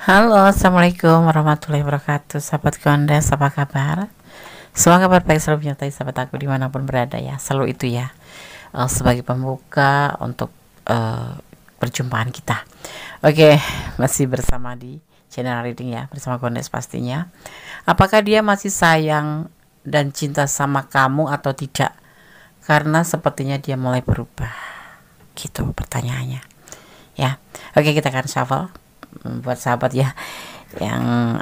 Halo, assalamualaikum warahmatullahi wabarakatuh. Sahabat Gondes, apa kabar? Semoga kabar baik selalu menyertai sahabat aku dimanapun berada ya. Selalu itu ya, sebagai pembuka untuk perjumpaan kita. Oke, masih bersama di channel reading ya, bersama Gondes pastinya. Apakah dia masih sayang dan cinta sama kamu atau tidak? Karena sepertinya dia mulai berubah. Gitu pertanyaannya. Ya, oke, kita akan shuffle buat sahabat ya yang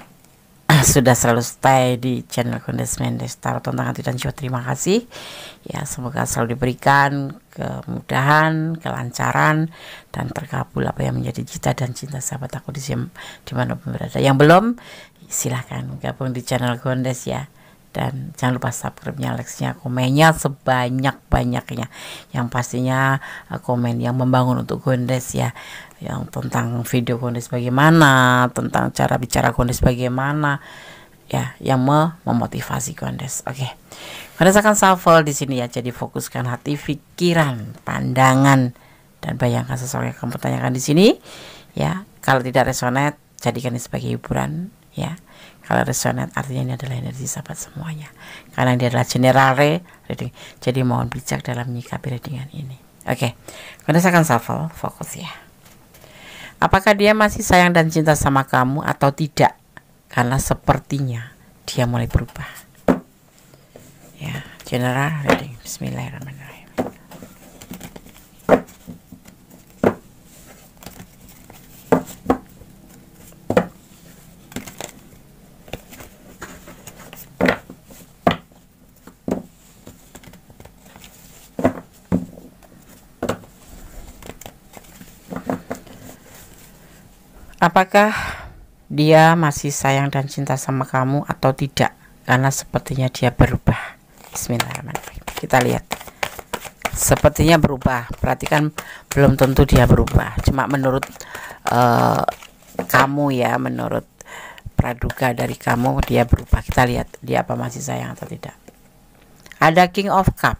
sudah selalu stay di channel Gondes Mendes Tarot tentang hati dan jiwa. Terima kasih ya, semoga selalu diberikan kemudahan, kelancaran, dan terkabul apa yang menjadi cita dan cinta sahabat aku di mana pun berada. Yang belum, silahkan gabung di channel Gondes ya, dan jangan lupa subscribe-nya, like-nya, komennya sebanyak-banyaknya, yang pastinya komen yang membangun untuk Gondes ya, yang tentang video Gondes bagaimana, tentang cara bicara Gondes bagaimana ya, yang memotivasi Gondes. Oke, Gondes akan shuffle di sini ya, jadi fokuskan hati, pikiran, pandangan, dan bayangkan sesuatu yang kamu tanyakan di sini ya. Kalau tidak resonate, jadikan ini sebagai hiburan ya. Kalau resonate, artinya ini adalah energi sahabat semuanya, karena ini adalah general reading, jadi mohon bijak dalam menyikapi readingan ini. Oke, Gondes akan shuffle, fokus ya. Apakah dia masih sayang dan cinta sama kamu atau tidak? Karena sepertinya dia mulai berubah. Ya, general reading. Bismillahirrahmanirrahim. Apakah dia masih sayang dan cinta sama kamu atau tidak? Karena sepertinya dia berubah. Bismillahirrahmanirrahim. Kita lihat. Sepertinya berubah. Berarti kan belum tentu dia berubah. Cuma menurut kamu ya, menurut praduga dari kamu dia berubah. Kita lihat dia apa masih sayang atau tidak. Ada King of Cup.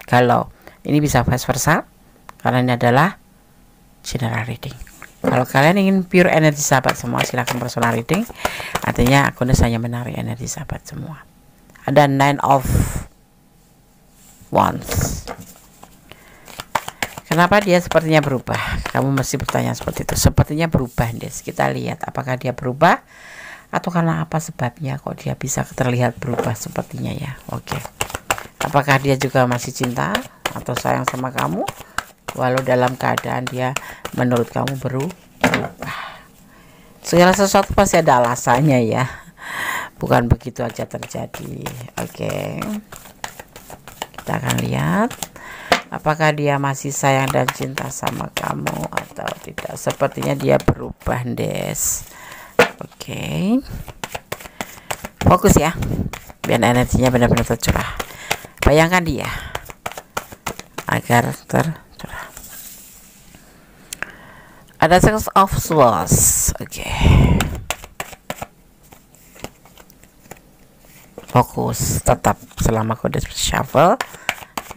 Kalau ini bisa vice versa, karena ini adalah general reading. Kalau kalian ingin pure energi sahabat semua, silahkan personal reading. Artinya Gondes hanya menarik energi sahabat semua. Ada Nine of Wands. Kenapa dia sepertinya berubah? Kamu mesti bertanya seperti itu. Sepertinya berubah, Des. Kita lihat apakah dia berubah atau karena apa sebabnya kok dia bisa terlihat berubah sepertinya ya. Oke. Apakah dia juga masih cinta atau sayang sama kamu? Walau dalam keadaan dia menurut kamu berubah. Segala sesuatu pasti ada alasannya ya, bukan begitu aja terjadi. Oke, kita akan lihat apakah dia masih sayang dan cinta sama kamu atau tidak. Sepertinya dia berubah, Des. Oke, fokus ya, biar energinya benar-benar tercurah. Bayangkan dia agar ada Six of Swords. Oke. Fokus tetap selama Gondes shuffle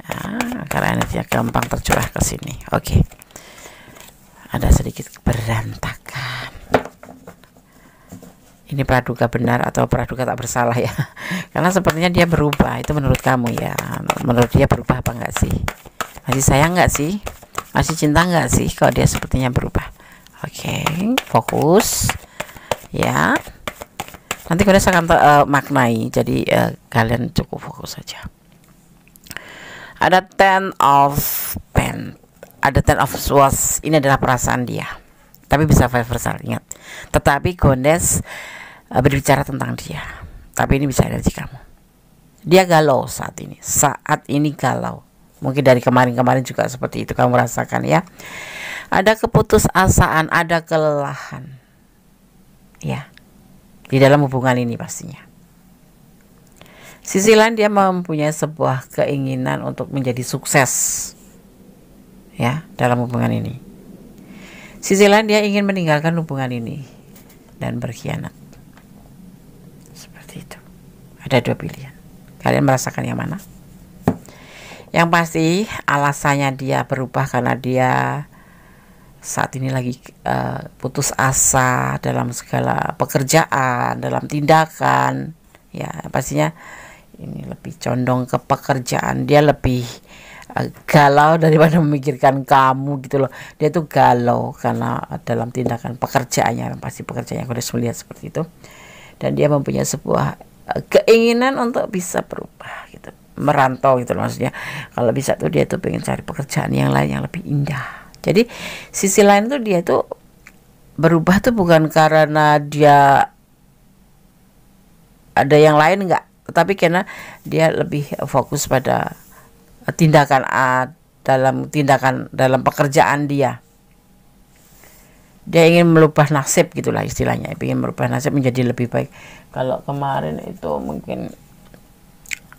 ya, karena energinya gampang tercurah ke sini. Oke. Ada sedikit berantakan. Ini praduga benar atau praduga tak bersalah ya? Karena sepertinya dia berubah. Itu menurut kamu ya. Menurut dia berubah apa enggak sih? Masih sayang enggak sih? Masih cinta nggak sih kalau dia sepertinya berubah? Oke, fokus ya. Nanti Gondes akan maknai, jadi kalian cukup fokus saja. Ada Ten of Pen, ada Ten of Swords. Ini adalah perasaan dia, tapi bisa vice versa, ingat. Tetapi Gondes berbicara tentang dia, tapi ini bisa energi kamu. Dia galau saat ini galau. Mungkin dari kemarin-kemarin juga seperti itu kamu rasakan ya. Ada keputusasaan, ada kelelahan ya di dalam hubungan ini pastinya. Sisi lain dia mempunyai sebuah keinginan untuk menjadi sukses ya dalam hubungan ini. Sisi lain dia ingin meninggalkan hubungan ini dan berkhianat. Seperti itu. Ada dua pilihan. Kalian merasakan yang mana? Yang pasti alasannya dia berubah karena dia saat ini lagi putus asa dalam segala pekerjaan, dalam tindakan, ya pastinya ini lebih condong ke pekerjaan. Dia lebih galau daripada memikirkan kamu gitu loh. Dia tuh galau karena dalam tindakan pekerjaannya, pasti pekerjaannya aku harus melihat seperti itu. Dan dia mempunyai sebuah keinginan untuk bisa berubah gitu, merantau gitu loh, maksudnya kalau bisa tuh dia tuh pengen cari pekerjaan yang lain yang lebih indah. Jadi sisi lain tuh dia tuh berubah tuh bukan karena dia ada yang lain, enggak, tetapi karena dia lebih fokus pada tindakan dalam pekerjaan dia. Dia ingin merubah nasib gitulah istilahnya, ingin merubah nasib menjadi lebih baik. Kalau kemarin itu mungkin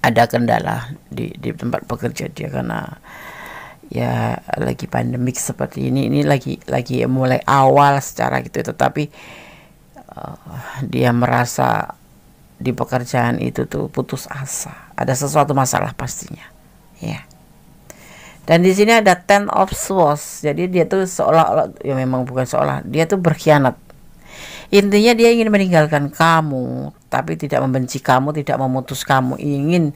ada kendala di tempat bekerja dia karena ya lagi pandemik seperti ini lagi mulai awal secara gitu, tetapi dia merasa di pekerjaan itu tuh putus asa, ada sesuatu masalah pastinya, ya. Dan di sini ada Ten of Swords, jadi dia tuh seolah-olah, ya memang bukan seolah, dia tuh berkhianat. Intinya dia ingin meninggalkan kamu, tapi tidak membenci kamu, tidak memutus kamu, ingin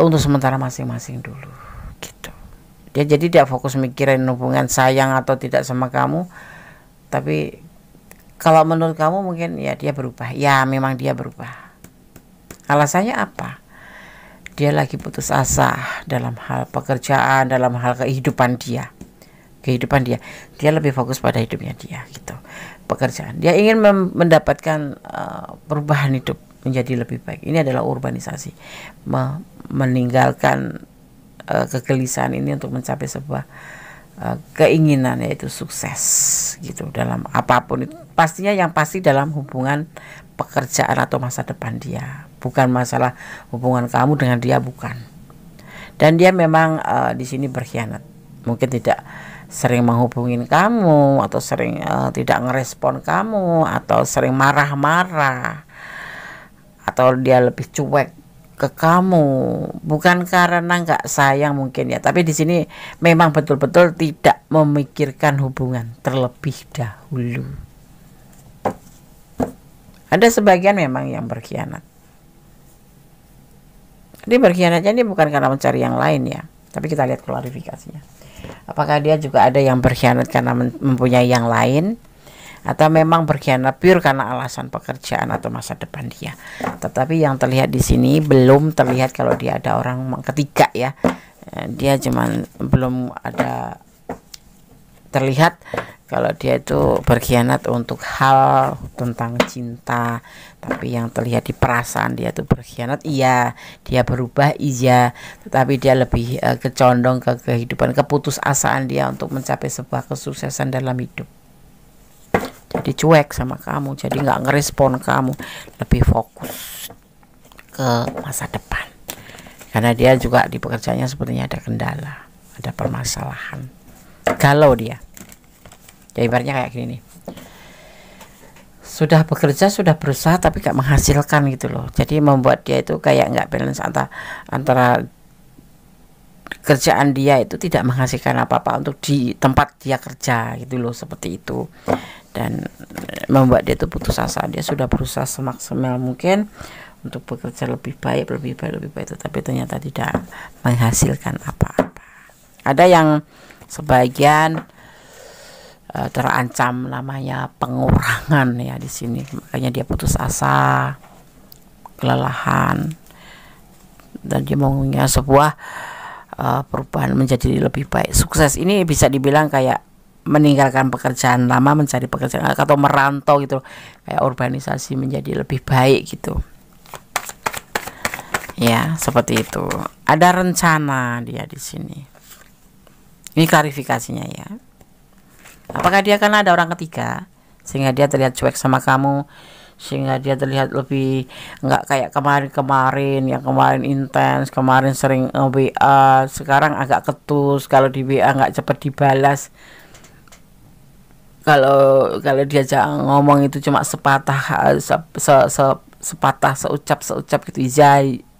untuk sementara masing-masing dulu, gitu. Dia jadi tidak fokus mikirin hubungan sayang atau tidak sama kamu, tapi kalau menurut kamu mungkin ya dia berubah, ya memang dia berubah. Alasannya apa? Dia lagi putus asa dalam hal pekerjaan, dalam hal kehidupan dia. Dia lebih fokus pada hidupnya dia gitu. Pekerjaan. Dia ingin mendapatkan perubahan hidup menjadi lebih baik. Ini adalah urbanisasi. Meninggalkan kegelisahan ini untuk mencapai sebuah keinginan, yaitu sukses gitu dalam apapun itu. Pastinya yang pasti dalam hubungan pekerjaan atau masa depan dia. Bukan masalah hubungan kamu dengan dia, bukan. Dan dia memang di sini berkhianat. Mungkin tidak sering menghubungin kamu, atau sering tidak ngerespon kamu, atau sering marah-marah, atau dia lebih cuek ke kamu. Bukan karena nggak sayang mungkin ya, tapi di sini memang betul-betul tidak memikirkan hubungan terlebih dahulu. Ada sebagian memang yang berkhianat. Dia berkhianatnya ini bukan karena mencari yang lain ya, tapi kita lihat klarifikasinya. Apakah dia juga ada yang berkhianat karena mempunyai yang lain, atau memang berkhianat pure karena alasan pekerjaan atau masa depan dia. Tetapi yang terlihat di sini belum terlihat kalau dia ada orang ketiga ya. Dia cuman belum ada terlihat kalau dia itu berkhianat untuk hal tentang cinta. Tapi yang terlihat di perasaan dia itu berkhianat, iya. Dia berubah, iya. Tetapi dia lebih kecondong ke kehidupan, keputusasaan dia untuk mencapai sebuah kesuksesan dalam hidup. Jadi cuek sama kamu, jadi nggak ngerespon kamu, lebih fokus ke masa depan. Karena dia juga di pekerjaannya sepertinya ada kendala, ada permasalahan. Galau dia. Ya ibaratnya kayak gini nih, sudah bekerja, sudah berusaha tapi gak menghasilkan gitu loh. Jadi membuat dia itu kayak nggak balance antara kerjaan dia itu tidak menghasilkan apa-apa untuk di tempat dia kerja gitu loh, seperti itu. Dan membuat dia itu putus asa. Dia sudah berusaha semaksimal mungkin untuk bekerja lebih baik, tetapi ternyata tidak menghasilkan apa-apa. Ada yang sebagian terancam namanya pengurangan ya di sini, makanya dia putus asa, kelelahan, dan dia maunya sebuah perubahan menjadi lebih baik. Sukses ini bisa dibilang kayak meninggalkan pekerjaan lama, mencari pekerjaan atau merantau gitu, kayak urbanisasi menjadi lebih baik gitu ya, seperti itu. Ada rencana dia di sini. Ini klarifikasinya ya. Apakah dia karena ada orang ketiga sehingga dia terlihat cuek sama kamu, sehingga dia terlihat lebih nggak kayak kemarin yang kemarin intens, kemarin sering WA, sekarang agak ketus, kalau di WA nggak cepat dibalas, kalau dia jangan ngomong itu cuma sepatah seucap gitu,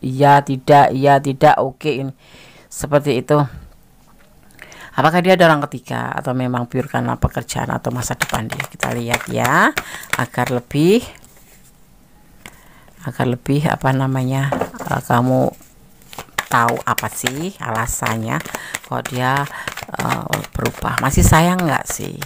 iya tidak, oke, seperti itu. Apakah dia ada orang ketiga atau memang pure karena pekerjaan atau masa depan dia? Kita lihat ya, agar lebih apa namanya, kamu tahu apa sih alasannya kok dia berubah. Masih sayang nggak sih?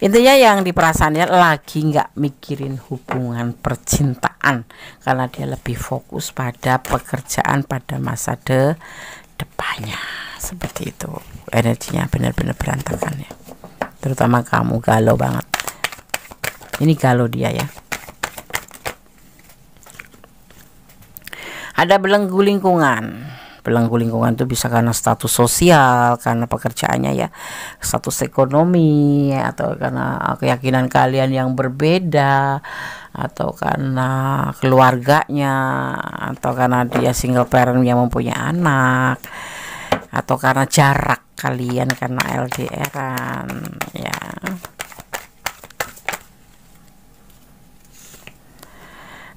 Intinya yang di perasaannya lagi nggak mikirin hubungan percintaan, karena dia lebih fokus pada pekerjaan, pada masa depannya. Seperti itu, energinya benar-benar berantakan ya. Terutama kamu galau banget. Ini galau dia ya. Ada belenggu lingkungan. Belenggu lingkungan itu bisa karena status sosial, karena pekerjaannya ya, status ekonomi, atau karena keyakinan kalian yang berbeda, atau karena keluarganya, atau karena dia single parent yang mempunyai anak, atau karena jarak kalian karena LDR-an ya.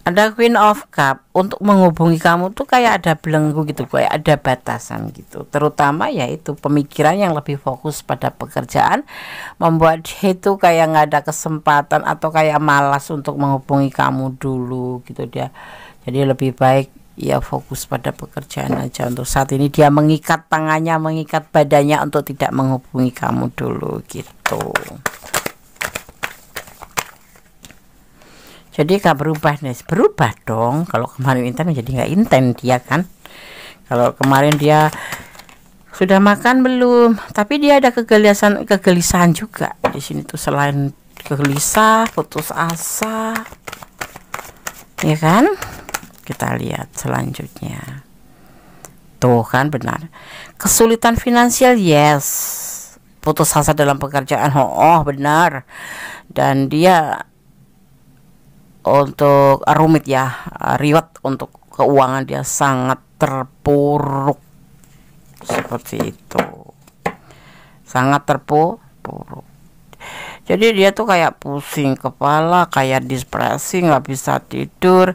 Ada Queen of Cup. Untuk menghubungi kamu tuh kayak ada belenggu gitu, kayak ada batasan gitu. Terutama yaitu pemikiran yang lebih fokus pada pekerjaan, membuat dia itu kayak nggak ada kesempatan atau kayak malas untuk menghubungi kamu dulu gitu dia. Jadi lebih baik ya fokus pada pekerjaan aja untuk saat ini. Dia mengikat tangannya, mengikat badannya untuk tidak menghubungi kamu dulu gitu. Jadi gak berubah nih, berubah dong. Kalau kemarin inten jadi nggak inten dia kan. Kalau kemarin dia sudah makan belum, tapi dia ada kegelisahan juga di sini tuh. Selain gelisah, putus asa, ya kan? Kita lihat selanjutnya. Tuh kan benar. Kesulitan finansial, yes. Putus asa dalam pekerjaan, oh benar. Dan dia untuk rumit ya, riwet untuk keuangan dia sangat terpuruk. Seperti itu. Sangat terpuruk. Jadi dia tuh kayak pusing kepala, kayak depresi, nggak bisa tidur.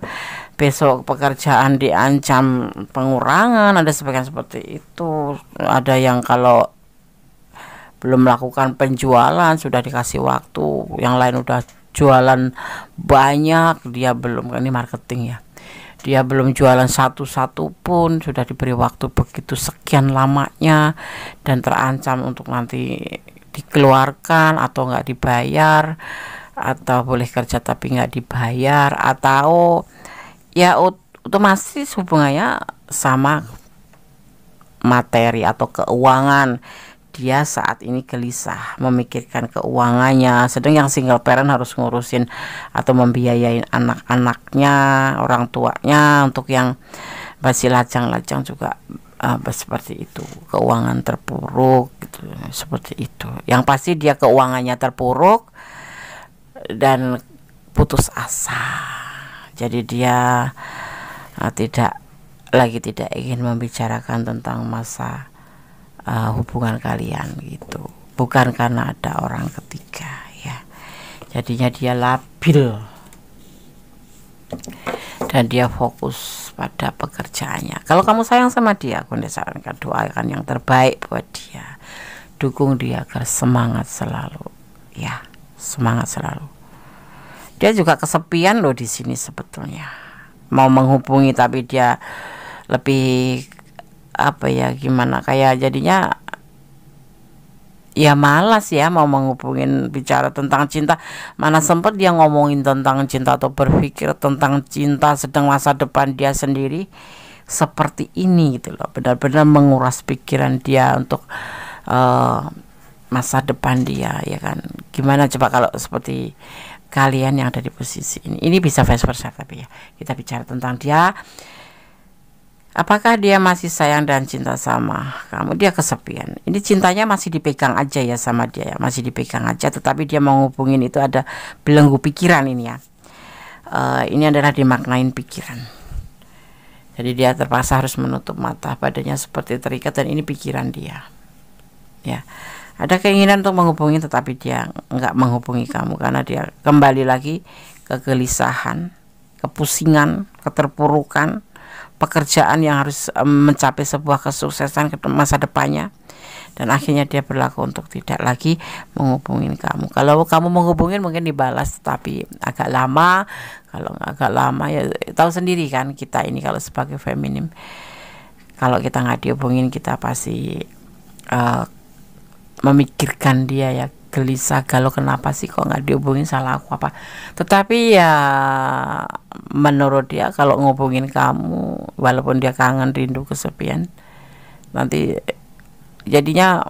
Besok pekerjaan diancam pengurangan, ada sebagian seperti itu. Ada yang kalau belum melakukan penjualan sudah dikasih waktu, yang lain udah jualan banyak, dia belum. Ini marketing ya, dia belum jualan satu-satu pun sudah diberi waktu begitu sekian lamanya, dan terancam untuk nanti dikeluarkan atau nggak dibayar, atau boleh kerja tapi nggak dibayar, atau ya otomatis hubungannya sama materi atau keuangan. Dia saat ini gelisah memikirkan keuangannya, sedang yang single parent harus ngurusin atau membiayain anak-anaknya, orang tuanya. Untuk yang masih lajang-lajang juga seperti itu, keuangan terpuruk gitu, seperti itu. Yang pasti dia keuangannya terpuruk dan putus asa. Jadi dia tidak ingin membicarakan tentang masa hubungan kalian gitu, bukan karena ada orang ketiga ya. Jadinya dia labil dan dia fokus pada pekerjaannya. Kalau kamu sayang sama dia, aku sarankan doakan yang terbaik buat dia, dukung dia agar semangat selalu ya, semangat selalu. Dia juga kesepian loh di sini sebetulnya, mau menghubungi tapi dia lebih apa ya, gimana, kayak jadinya ya malas ya mau menghubungin, bicara tentang cinta. Mana sempat dia ngomongin tentang cinta atau berpikir tentang cinta, sedang masa depan dia sendiri seperti ini gitu loh, benar-benar menguras pikiran dia untuk masa depan dia ya kan. Gimana coba kalau seperti kalian yang ada di posisi ini bisa vice versa, tapi ya kita bicara tentang dia. Apakah dia masih sayang dan cinta sama kamu? Dia kesepian. Ini cintanya masih dipegang aja ya sama dia ya, masih dipegang aja. Tetapi dia mau ngubungin itu ada belenggu pikiran ini ya. Ini adalah dimaknain pikiran. Jadi dia terpaksa harus menutup mata, badannya seperti terikat, dan ini pikiran dia. Ya, ada keinginan untuk menghubungi, tetapi dia nggak menghubungi kamu karena dia kembali lagi kegelisahan, kepusingan, keterpurukan. Pekerjaan yang harus mencapai sebuah kesuksesan ke masa depannya, dan akhirnya dia berlaku untuk tidak lagi menghubungin kamu. Kalau kamu menghubungin mungkin dibalas, tapi agak lama. Kalau agak lama ya tahu sendiri kan, kita ini kalau sebagai feminim, kalau kita nggak dihubungin kita pasti memikirkan dia ya, gelisah galau, kenapa sih kok nggak dihubungin, salah aku apa. Tetapi ya menurut dia kalau ngubungin kamu walaupun dia kangen, rindu, kesepian, nanti jadinya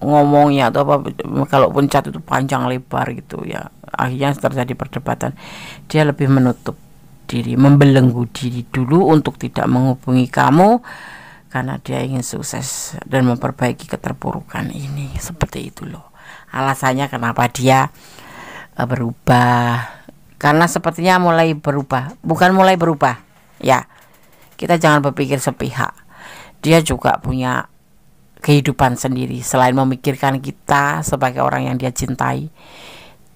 ngomongnya atau apa, kalaupun chat itu panjang lebar gitu ya, akhirnya terjadi perdebatan. Dia lebih menutup diri, membelenggu diri dulu untuk tidak menghubungi kamu karena dia ingin sukses dan memperbaiki keterpurukan ini. Seperti itu loh alasannya kenapa dia berubah, karena sepertinya mulai berubah, bukan mulai berubah ya, kita jangan berpikir sepihak. Dia juga punya kehidupan sendiri selain memikirkan kita sebagai orang yang dia cintai.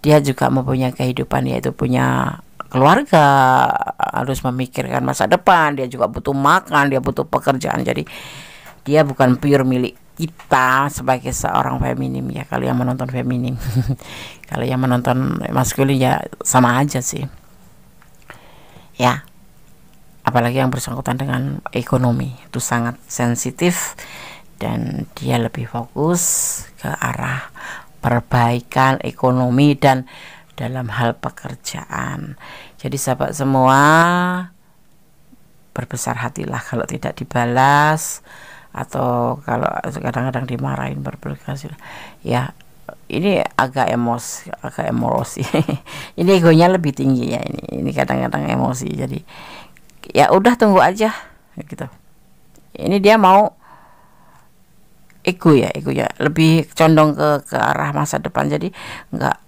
Dia juga mempunyai kehidupan, yaitu punya keluarga, harus memikirkan masa depan, dia juga butuh makan, dia butuh pekerjaan. Jadi dia bukan pure milik kita sebagai seorang feminim ya, kalau yang menonton feminim. Kalau yang menonton maskulin ya sama aja sih ya, apalagi yang bersangkutan dengan ekonomi itu sangat sensitif, dan dia lebih fokus ke arah perbaikan ekonomi dan dalam hal pekerjaan. Jadi sahabat semua, berbesar hatilah kalau tidak dibalas, atau kalau kadang-kadang dimarahin berbelas ya. Ini agak emosi. Ini egonya lebih tinggi ya, ini kadang-kadang emosi. Jadi ya udah, tunggu aja gitu. Ini dia mau ego ya lebih condong ke arah masa depan. Jadi enggak,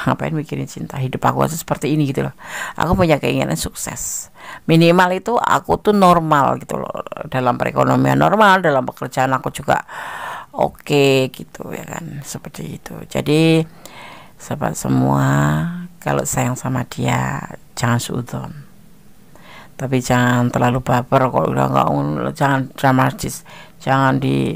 ngapain mikirin cinta, hidup aku aja seperti ini gitu loh. Aku punya keinginan sukses, minimal itu aku tuh normal gitu loh, dalam perekonomian normal, dalam pekerjaan aku juga oke gitu ya kan, seperti itu. Jadi sahabat semua, kalau sayang sama dia jangan suudzon, tapi jangan terlalu baper. Kalau udah nggak, jangan dramatis, jangan di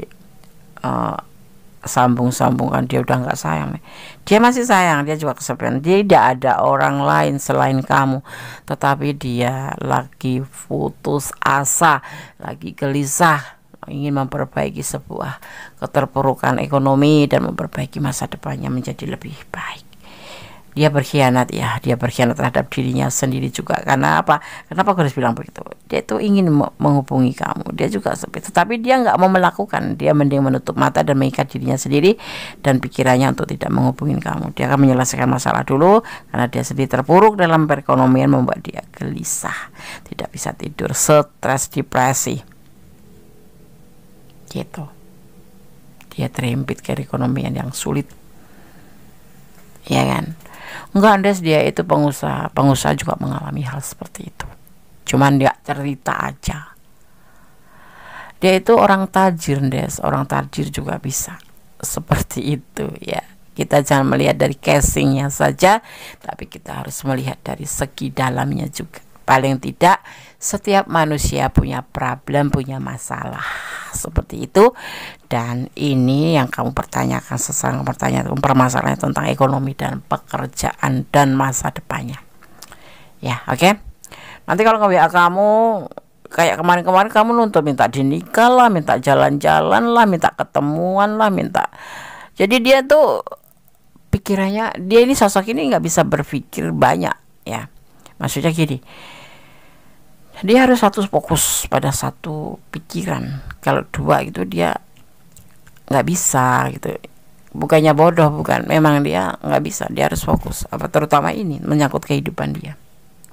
sambung-sambungkan. Dia udah nggak sayang, dia masih sayang, dia juga kesepian, dia tidak ada orang lain selain kamu, tetapi dia lagi putus asa, lagi gelisah, ingin memperbaiki sebuah keterpurukan ekonomi dan memperbaiki masa depannya menjadi lebih baik. Dia berkhianat ya, dia berkhianat terhadap dirinya sendiri juga. Karena apa? Kenapa aku harus bilang begitu? Dia itu ingin menghubungi kamu, dia juga sepi, tetapi dia nggak mau melakukan. Dia mending menutup mata dan mengikat dirinya sendiri dan pikirannya untuk tidak menghubungi kamu. Dia akan menyelesaikan masalah dulu, karena dia sendiri terpuruk dalam perekonomian, membuat dia gelisah, tidak bisa tidur, stres, depresi gitu. Dia terhimpit ke ekonomian yang sulit ya kan. Enggak, Des, dia itu pengusaha juga mengalami hal seperti itu, cuman dia cerita aja. Dia itu orang tajir, Des, orang tajir juga bisa seperti itu ya. Kita jangan melihat dari casingnya saja, tapi kita harus melihat dari segi dalamnya juga. Paling tidak setiap manusia punya problem, punya masalah seperti itu. Dan ini yang kamu pertanyakan, seseorang pertanyaan permasalahan tentang ekonomi dan pekerjaan dan masa depannya ya. Oke. Nanti kalau nge-WA kamu kayak kemarin-kemarin, kamu nuntut minta dinikah lah, minta jalan-jalan lah, minta ketemuan lah, minta. Jadi dia tuh pikirannya, dia ini sosok ini nggak bisa berpikir banyak ya. Maksudnya gini, dia harus fokus pada satu pikiran. Kalau dua itu dia nggak bisa gitu. Bukannya bodoh, bukan, memang dia nggak bisa. Dia harus fokus, apa terutama ini menyangkut kehidupan dia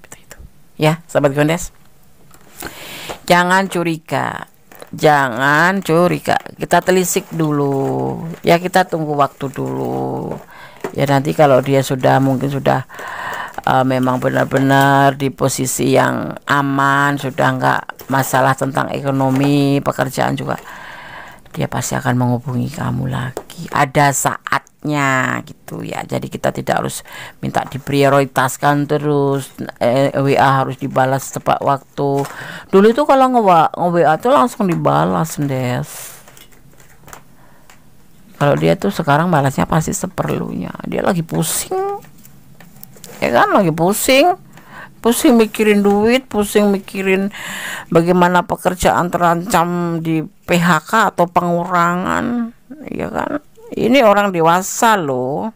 itu ya. Sahabat Gondes, jangan curiga, kita telisik dulu ya, kita tunggu waktu dulu ya. Nanti kalau dia mungkin sudah memang benar-benar di posisi yang aman, sudah nggak masalah tentang ekonomi, pekerjaan juga, dia pasti akan menghubungi kamu lagi lagi, ada saatnya gitu ya. Jadi kita tidak harus minta diprioritaskan terus, WA harus dibalas tepat waktu. Dulu itu kalau nge-WA tuh langsung dibalas, Des. Kalau dia tuh sekarang balasnya pasti seperlunya, dia lagi pusing ya kan, lagi pusing mikirin duit, pusing mikirin bagaimana pekerjaan terancam di PHK atau pengurangan, ya kan. Ini orang dewasa loh,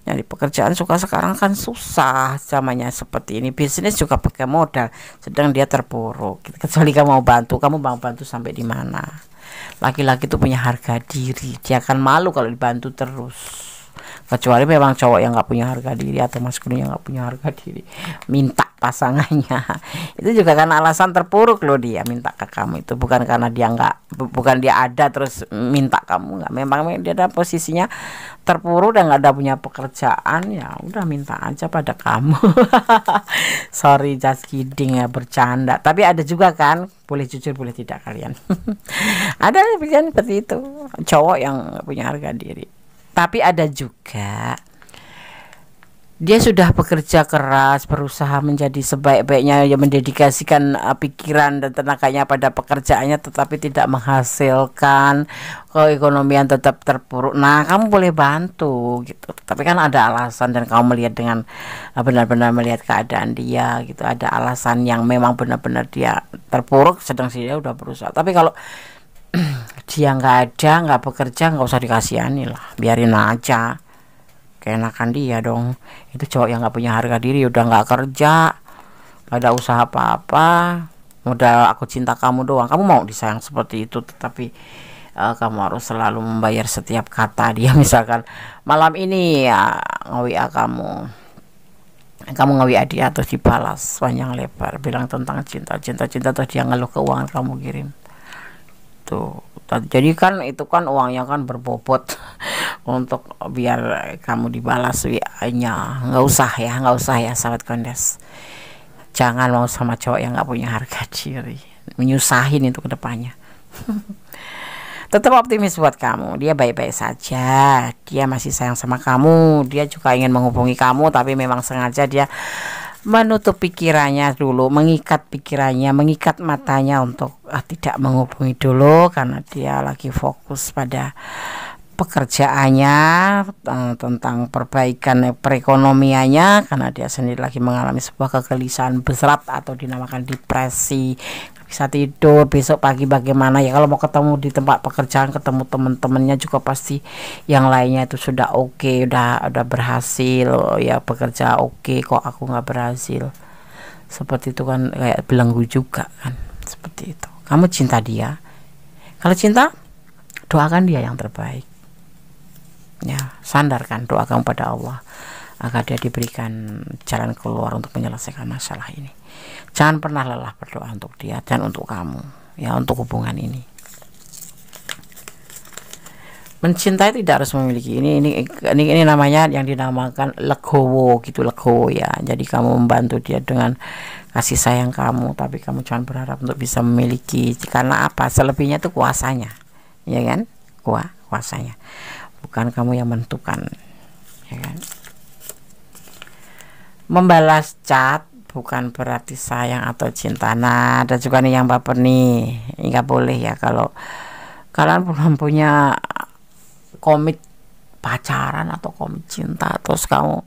nyari pekerjaan suka sekarang kan susah, zamannya seperti ini, bisnis juga pakai modal, sedang dia terpuruk. Kecuali kamu mau bantu sampai di mana. Laki-laki itu punya harga diri, dia akan malu kalau dibantu terus. Kecuali memang cowok yang nggak punya harga diri atau maskulin yang nggak punya harga diri, minta pasangannya. Itu juga karena alasan terpuruk loh, dia minta ke kamu itu bukan karena dia bukan dia ada terus minta kamu, nggak. Memang dia ada posisinya terpuruk dan nggak ada punya pekerjaan, ya udah minta aja pada kamu. Sorry, just kidding ya, bercanda. Tapi ada juga kan, boleh jujur boleh tidak kalian. Ada pilihan seperti itu, cowok yang nggak punya harga diri. Tapi ada juga dia sudah bekerja keras, berusaha menjadi sebaik-baiknya, ya mendedikasikan pikiran dan tenaganya pada pekerjaannya, tetapi tidak menghasilkan, keekonomian tetap terpuruk. Nah, kamu boleh bantu gitu. Tapi kan ada alasan, dan kamu melihat dengan benar-benar melihat keadaan dia gitu. Ada alasan yang memang benar-benar dia terpuruk, sedang dia udah berusaha. Tapi kalau dia nggak bekerja, nggak usah dikasihani lah, biarin aja, keenakan dia dong. Itu cowok yang nggak punya harga diri, udah nggak kerja, nggak ada usaha apa-apa, modal aku cinta kamu doang. Kamu mau disayang seperti itu, tetapi kamu harus selalu membayar setiap kata dia. Misalkan malam ini ya nge-WA kamu nge-WA dia terus dibalas panjang lebar bilang tentang cinta, terus dia ngeluh keuangan kamu kirim. Jadi kan itu kan uangnya kan berbobot untuk biar kamu dibalas WA-nya. Nggak usah ya sahabat Kondes, jangan mau sama cowok yang nggak punya harga diri, menyusahin itu kedepannya. Tetap optimis buat kamu, dia baik-baik saja, dia masih sayang sama kamu, dia juga ingin menghubungi kamu, tapi memang sengaja dia menutup pikirannya dulu, mengikat pikirannya, mengikat matanya untuk tidak menghubungi dulu, karena dia lagi fokus pada pekerjaannya, tentang perbaikan perekonomiannya, karena dia sendiri lagi mengalami sebuah kegelisahan berat atau dinamakan depresi. Bisa tidur, besok pagi bagaimana ya, kalau mau ketemu di tempat pekerjaan, ketemu teman-temannya juga pasti yang lainnya itu sudah oke, udah berhasil ya, bekerja oke, kok aku nggak berhasil. Seperti itu kan, kayak belenggu juga kan, seperti itu. Kamu cinta dia, kalau cinta doakan dia yang terbaik ya, sandarkan doa kamu pada Allah agar dia diberikan jalan keluar untuk menyelesaikan masalah ini. Jangan pernah lelah berdoa untuk dia dan untuk kamu ya, untuk hubungan ini. Mencintai tidak harus memiliki, ini namanya yang dinamakan legowo gitu, legowo ya. Jadi kamu membantu dia dengan kasih sayang kamu, tapi kamu jangan berharap untuk bisa memiliki, karena apa? Selebihnya itu kuasanya, ya kan? Kuasanya, bukan kamu yang menentukan, ya kan? Membalas chat bukan berarti sayang atau cinta. Nah, ada juga nih yang baper nih, nggak boleh ya. Kalau kalian belum punya komit pacaran atau komit cinta, terus kamu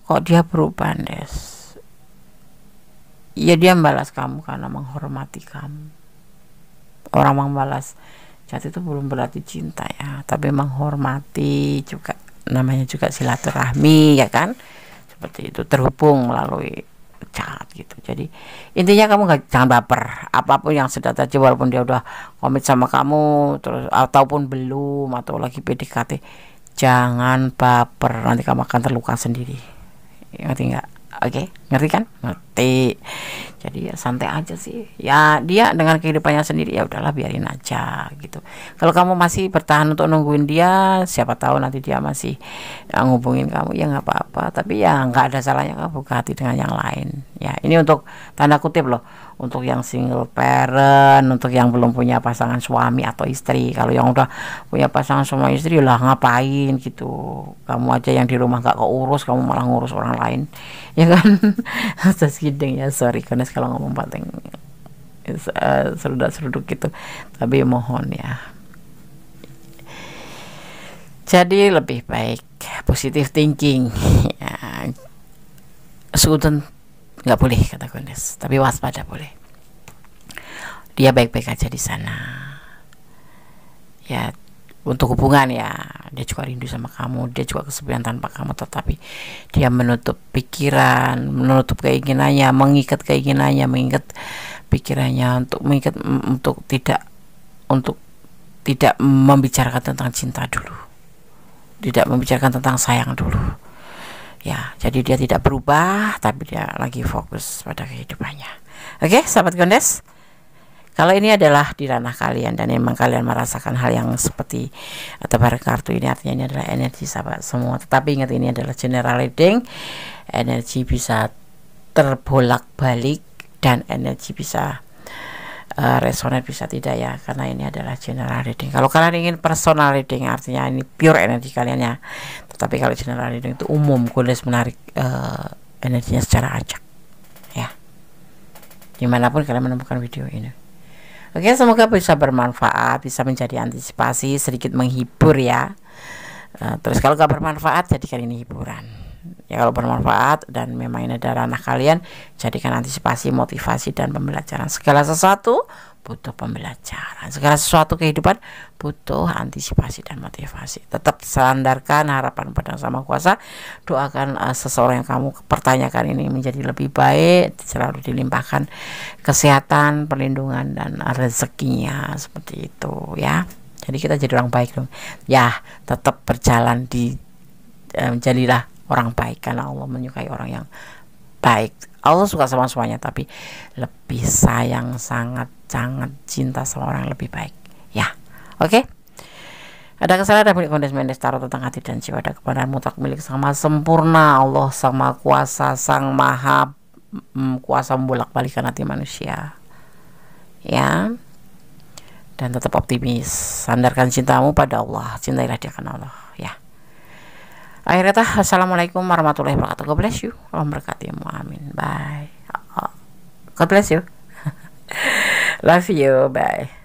kok dia berubah, Des, ya dia membalas kamu karena menghormati kamu. Orang membalas chat itu belum berarti cinta ya, tapi menghormati juga, namanya juga silaturahmi ya kan, seperti itu, terhubung melalui chat gitu. Jadi intinya kamu jangan baper, apapun yang sudah terjadi, walaupun dia udah komit sama kamu terus ataupun belum, atau lagi PDKT, jangan baper, nanti kamu akan terluka sendiri, ngerti nggak? Oke. Ngerti kan? Ngerti. Jadi ya santai aja sih. Ya dia dengan kehidupannya sendiri, ya udahlah biarin aja gitu. Kalau kamu masih bertahan untuk nungguin dia, siapa tahu nanti dia masih ngubungin kamu, ya nggak apa-apa. Tapi ya nggak ada salahnya kamu buka hati dengan yang lain. Ya ini untuk tanda kutip loh, untuk yang single parent, untuk yang belum punya pasangan suami atau istri. Kalau yang udah punya pasangan suami istri lah ngapain gitu, kamu aja yang di rumah nggak keurus, kamu malah ngurus orang lain, ya kan? Just kidding ya, sorry Kones kalau ngomong paling seruduk gitu, tapi mohon ya, jadi lebih baik positive thinking ya. Sudden nggak boleh kata Kones, tapi waspada boleh. Dia baik-baik aja di sana ya. Untuk hubungan ya, dia juga rindu sama kamu, dia juga kesepian tanpa kamu, tetapi dia menutup pikiran, menutup keinginannya, mengikat keinginannya, mengikat pikirannya untuk tidak membicarakan tentang cinta dulu, tidak membicarakan tentang sayang dulu ya. Jadi dia tidak berubah, tapi dia lagi fokus pada kehidupannya. Oke, sahabat Gondes, kalau ini adalah di ranah kalian dan memang kalian merasakan hal yang seperti tebar kartu ini, artinya ini adalah energi sahabat semua. Tetapi ingat, ini adalah general reading, energi bisa terbolak-balik dan energi bisa resonan, bisa tidak ya, karena ini adalah general reading. Kalau kalian ingin personal reading, artinya ini pure energi kalian ya. Tetapi kalau general reading itu umum, Gondes menarik energinya secara acak ya, dimanapun kalian menemukan video ini. Oke, semoga bisa bermanfaat, bisa menjadi antisipasi, sedikit menghibur ya. Terus kalau gak bermanfaat, jadikan ini hiburan. Ya kalau bermanfaat dan memang ini ada ranah kalian, jadikan antisipasi, motivasi, dan pembelajaran. Segala sesuatu butuh pembelajaran, segala sesuatu kehidupan butuh antisipasi dan motivasi. Tetap sandarkan harapan pada Sang Maha Kuasa. Doakan seseorang yang kamu pertanyakan ini menjadi lebih baik, selalu dilimpahkan kesehatan, perlindungan, dan rezekinya, seperti itu ya. Jadi kita jadi orang baik dong ya. Tetap berjalan jadilah orang baik, karena Allah menyukai orang yang baik. Allah suka sama semuanya, tapi lebih sayang, sangat cinta sama orang yang lebih baik ya. Oke, ada kesalahan milik Gondes Mendes Tarot tentang hati dan jiwa, ada kebenaran mutlak milik Sang Maha Sempurna, Allah Sang Maha Kuasa, Sang Maha Kuasa membolak-balikan hati manusia ya. Dan tetap optimis, sandarkan cintamu pada Allah, cintailah dia karena Allah ya. Akhir kata, assalamualaikum warahmatullahi wabarakatuh. God bless you. Allah berkatimu. Amin. Bye. God bless you. Love you. Bye.